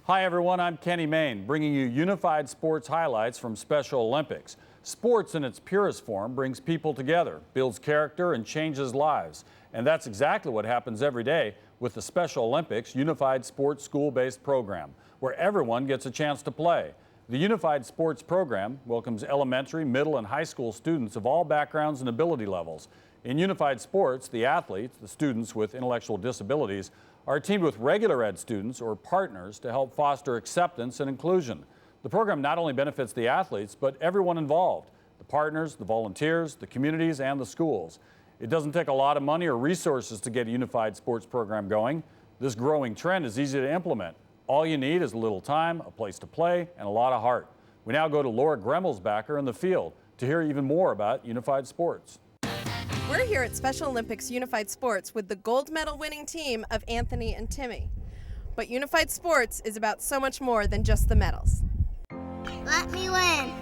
Hi everyone, I'm Kenny Main, bringing you unified sports highlights from Special Olympics. Sports in its purest form brings people together, builds character, and changes lives. And that's exactly what happens every day with the Special Olympics Unified Sports School-based program, where everyone gets a chance to play. The Unified Sports program welcomes elementary, middle, and high school students of all backgrounds and ability levels. In Unified Sports, the athletes, the students with intellectual disabilities, are teamed with regular ed students or partners to help foster acceptance and inclusion. The program not only benefits the athletes, but everyone involved, the partners, the volunteers, the communities, and the schools. It doesn't take a lot of money or resources to get a unified sports program going. This growing trend is easy to implement. All you need is a little time, a place to play, and a lot of heart. We now go to Laura Gremmelsbacher in the field to hear even more about unified sports. We're here at Special Olympics Unified Sports with the gold medal winning team of Anthony and Timmy. But Unified Sports is about so much more than just the medals. Let me win.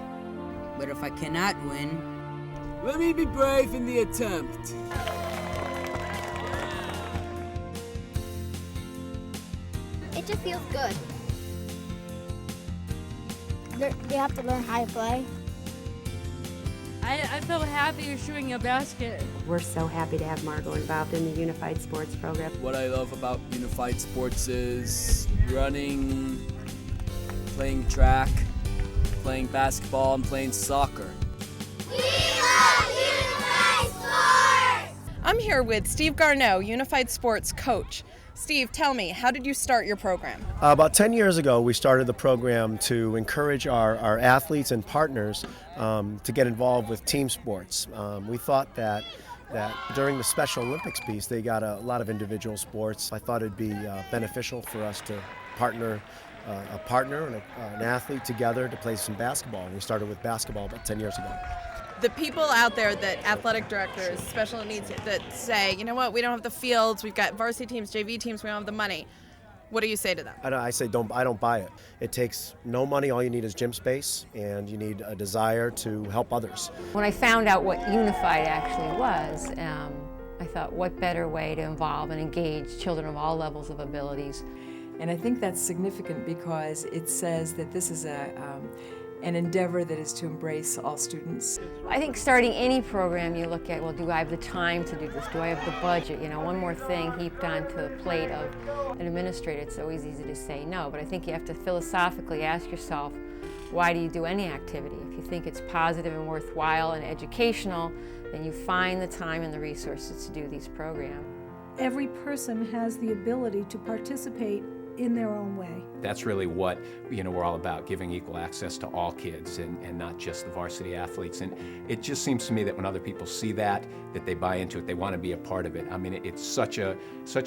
But if I cannot win, let me be brave in the attempt. It just feels good. They have to learn how to play. I feel happy shooting a basket. We're so happy to have Margot involved in the Unified Sports program. What I love about Unified Sports is running, playing track, playing basketball, and playing soccer. We love Unified Sports! I'm here with Steve Garneau, Unified Sports coach. Steve, tell me, how did you start your program? About 10 years ago, we started the program to encourage our athletes and partners to get involved with team sports. We thought that during the Special Olympics piece, they got a lot of individual sports. I thought it'd be beneficial for us to partner a partner and an athlete together to play some basketball. We started with basketball about 10 years ago. The people out there that athletic directors, special needs, that say, you know what, we don't have the fields, we've got varsity teams, JV teams, we don't have the money. What do you say to them? I say I don't buy it. It takes no money. All you need is gym space, and you need a desire to help others. when I found out what Unified actually was, I thought, what better way to involve and engage children of all levels of abilities. And I think that's significant because it says that this is an endeavor that is to embrace all students. I think starting any program you look at, well, do I have the time to do this? Do I have the budget? You know, one more thing heaped onto the plate of an administrator. It's always easy to say no, but I think you have to philosophically ask yourself, why do you do any activity? If you think it's positive and worthwhile and educational, then you find the time and the resources to do these programs. Every person has the ability to participate in their own way. That's really what we're all about, giving equal access to all kids and not just the varsity athletes. And it just seems to me that when other people see that they buy into it, they want to be a part of it. I mean, it's such a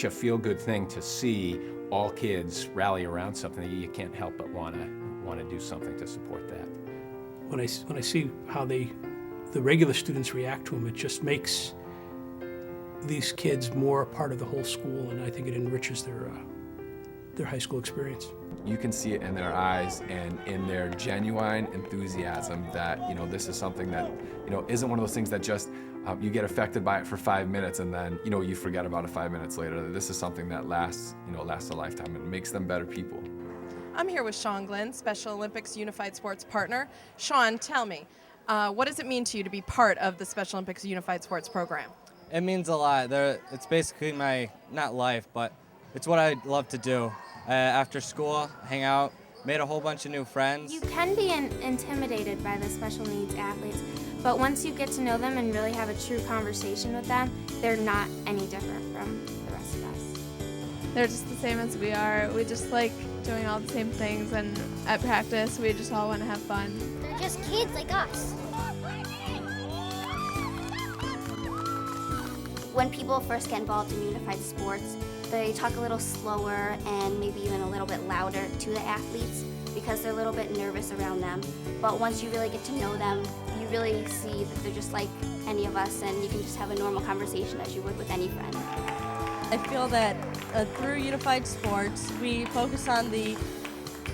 feel-good thing to see all kids rally around something that you can't help but want to do something to support that. When I see how the regular students react to them, it just makes these kids more a part of the whole school, and I think it enriches their high school experience. You can see it in their eyes and in their genuine enthusiasm that this is something that isn't one of those things that just you get affected by it for 5 minutes and then you forget about it 5 minutes later. This is something that lasts a lifetime and makes them better people. I'm here with Sean Glenn, Special Olympics Unified Sports partner. Sean, tell me, what does it mean to you to be part of the Special Olympics Unified Sports program? It means a lot. It's basically my, not life, but it's what I love to do. After school, hang out, made a whole bunch of new friends. You can be intimidated by the special needs athletes, but once you get to know them and really have a true conversation with them, they're not any different from the rest of us. They're just the same as we are. We just like doing all the same things, and at practice we just all want to have fun. They're just kids like us. When people first get involved in unified sports, they talk a little slower and maybe even a little bit louder to the athletes because they're a little bit nervous around them. But once you really get to know them, you really see that they're just like any of us, and you can just have a normal conversation as you would with any friend. I feel that through Unified Sports, we focus on the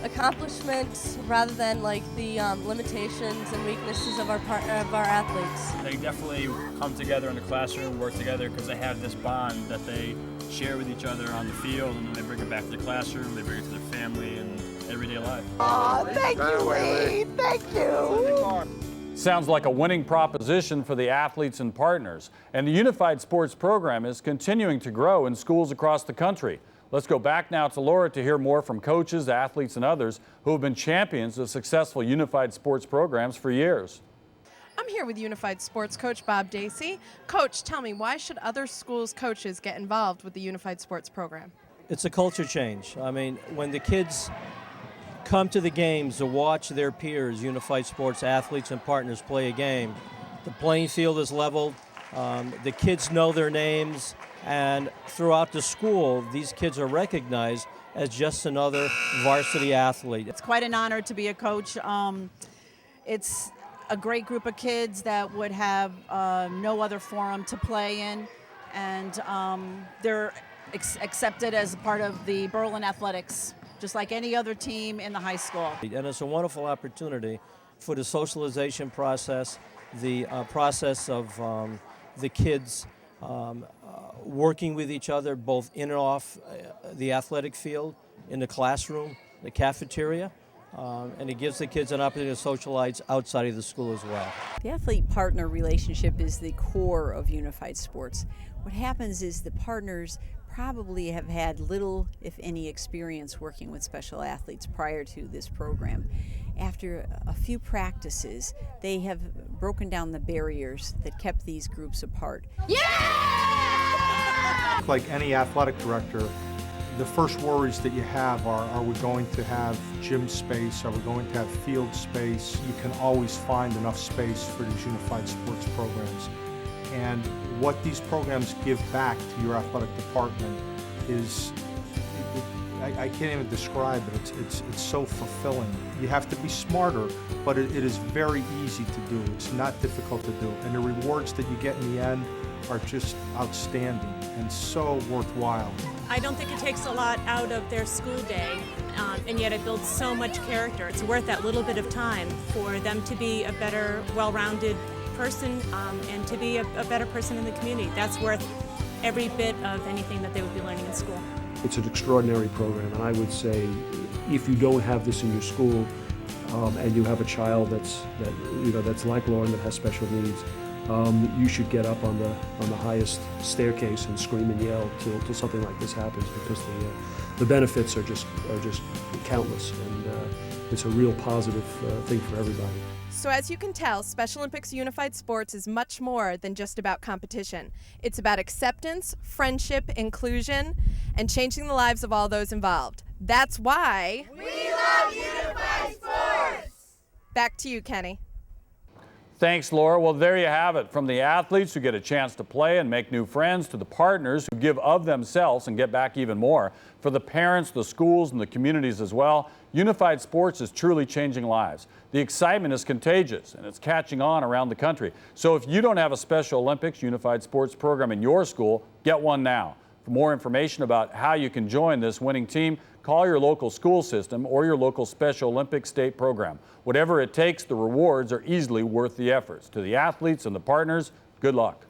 accomplishments rather than like the limitations and weaknesses of our athletes. They definitely come together in the classroom, work together because they have this bond that they share with each other on the field, and then they bring it back to the classroom, they bring it to their family, and everyday life. Oh, thank you, Lee. Thank you. Sounds like a winning proposition for the athletes and partners. And the Unified Sports program is continuing to grow in schools across the country. Let's go back now to Laura to hear more from coaches, athletes, and others who have been champions of successful Unified Sports programs for years. I'm here with Unified Sports coach Bob Dacey. Coach, tell me, why should other schools' coaches get involved with the Unified Sports program? It's a culture change. I mean, when the kids come to the games to watch their peers, Unified Sports athletes and partners play a game, the playing field is leveled, the kids know their names, and throughout the school, these kids are recognized as just another varsity athlete. It's quite an honor to be a coach. It's a great group of kids that would have no other forum to play in, and they're accepted as a part of the Berlin Athletics, just like any other team in the high school. And it's a wonderful opportunity for the socialization process, the process of the kids working with each other both in and off the athletic field, in the classroom, the cafeteria, and it gives the kids an opportunity to socialize outside of the school as well. The athlete-partner relationship is the core of Unified Sports. What happens is the partners probably have had little, if any, experience working with special athletes prior to this program. After a few practices, they have broken down the barriers that kept these groups apart. Like any athletic director, the first worries that you have are we going to have gym space? Are we going to have field space? You can always find enough space for these Unified Sports programs. And what these programs give back to your athletic department is, I can't even describe it. It's so fulfilling. You have to be smarter, but it is very easy to do. It's not difficult to do. And the rewards that you get in the end are just outstanding and so worthwhile. I don't think it takes a lot out of their school day, and yet it builds so much character. It's worth that little bit of time for them to be a better, well-rounded person and to be a better person in the community. That's worth every bit of anything that they would be learning in school. It's an extraordinary program, and I would say if you don't have this in your school and you have a child that's like Lauren, that has special needs, you should get up on the highest staircase and scream and yell till something like this happens, because the benefits are just countless, and it's a real positive thing for everybody. So as you can tell, Special Olympics Unified Sports is much more than just about competition. It's about acceptance, friendship, inclusion, and changing the lives of all those involved. That's why we love Unified Sports! Back to you, Kenny. Thanks, Laura. Well, there you have it. From the athletes who get a chance to play and make new friends, to the partners who give of themselves and get back even more. For the parents, the schools, and the communities as well, Unified Sports is truly changing lives. The excitement is contagious, and it's catching on around the country. So if you don't have a Special Olympics Unified Sports program in your school, get one now. For more information about how you can join this winning team, call your local school system or your local Special Olympics state program. Whatever it takes, the rewards are easily worth the efforts. To the athletes and the partners, good luck.